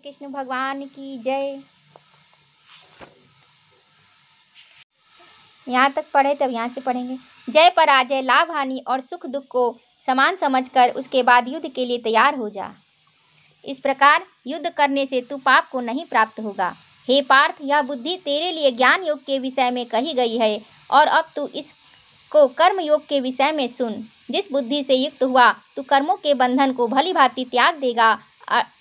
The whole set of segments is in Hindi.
कृष्ण भगवान की जय। यहाँ तक पढ़े तब यहाँ से पढ़ेंगे। जय पराजय, लाभ हानि और सुख दुख को समान समझकर उसके बाद युद्ध के लिए तैयार हो जा। इस प्रकार युद्ध करने से तू पाप को नहीं प्राप्त होगा। हे पार्थ, यह बुद्धि तेरे लिए ज्ञान योग के विषय में कही गई है और अब तू इसको कर्म योग के विषय में सुन। जिस बुद्धि से युक्त हुआ तू कर्मों के बंधन को भली भांति त्याग देगा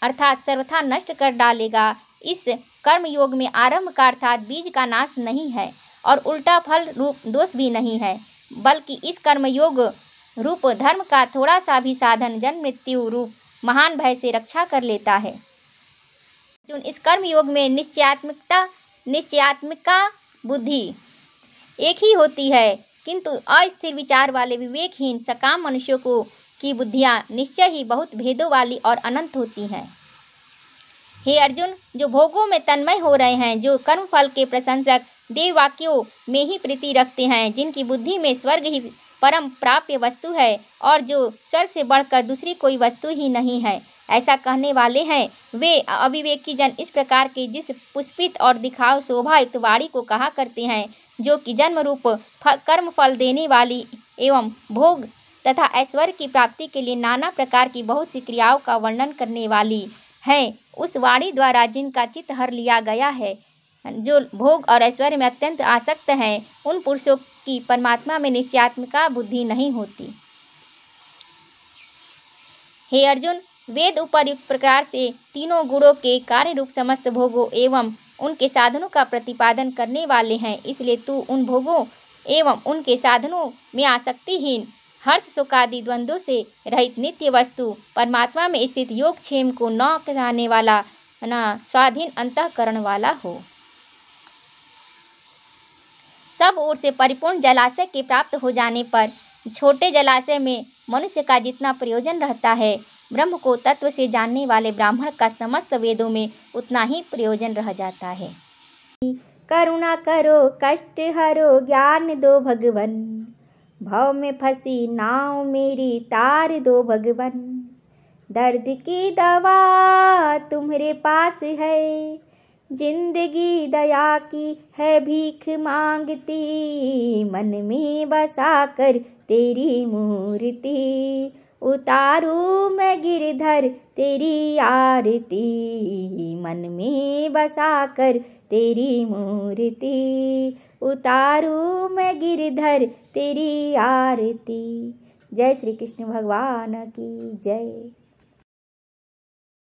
अर्थात सर्वथा नष्ट कर डालेगा। इस कर्म योग में आरंभ का अर्थात बीज का नाश नहीं है और उल्टा फल रूप दोष भी नहीं है, बल्कि इस कर्म योग रूप धर्म का थोड़ा सा भी साधन जन्म मृत्यु रूप महान भय से रक्षा कर लेता है। इस कर्म योग में निश्चयात्मिका बुद्धि एक ही होती है, किंतु अस्थिर विचार वाले विवेकहीन सकाम मनुष्यों को की बुद्धियाँ निश्चय ही बहुत भेदों वाली और अनंत होती हैं। हे अर्जुन, जो भोगों में तन्मय हो रहे हैं, जो कर्म फल के प्रशंसक देव वाक्यों में ही प्रीति रखते हैं, जिनकी बुद्धि में स्वर्ग ही परम प्राप्य वस्तु है और जो स्वर्ग से बढ़कर दूसरी कोई वस्तु ही नहीं है, ऐसा कहने वाले हैं, वे अविवेकी जन इस प्रकार के जिस पुष्पित और दिखाव शोभायुक्त वाणी को कहा करते हैं, जो कि जन्म रूप कर्म फल देने वाली एवं भोग तथा ऐश्वर्य की प्राप्ति के लिए नाना प्रकार की बहुत सी क्रियाओं का वर्णन करने वाली है। उस वाणी द्वारा जिनका चित्त हर लिया गया है, जो भोग और ऐश्वर्य में अत्यंत आसक्त हैं, उन पुरुषों की परमात्मा में निश्चयात्मिका बुद्धि नहीं होती। हे अर्जुन, वेद उपर्युक्त प्रकार से तीनों गुणों के कार्य रूप समस्त भोगों एवं उनके साधनों का प्रतिपादन करने वाले हैं, इसलिए तू उन भोगों एवं उनके साधनों में आसक्तिहीन हर्ष सुखादि द्वंद्वों से रहित नित्य वस्तु परमात्मा में स्थित योगक्षेम को न कराने वाला स्वाधीन अंतःकरण वाला हो। सब ओर से परिपूर्ण जलाशय के प्राप्त हो जाने पर छोटे जलाशय में मनुष्य का जितना प्रयोजन रहता है, ब्रह्म को तत्व से जानने वाले ब्राह्मण का समस्त वेदों में उतना ही प्रयोजन रह जाता है। करुणा करो, कष्ट हरो, ज्ञान दो भगवन, भव में फंसी नाव मेरी तार दो भगवन। दर्द की दवा तुम्हारे पास है, जिंदगी दया की है भीख मांगती, मन में बसा कर तेरी मूर्ति, उतारू मैं गिरधर तेरी आरती, मन में बसा कर तेरी मूर्ति, उतारू मैं गिरधर तेरी आरती। जय श्री कृष्ण भगवान की जय।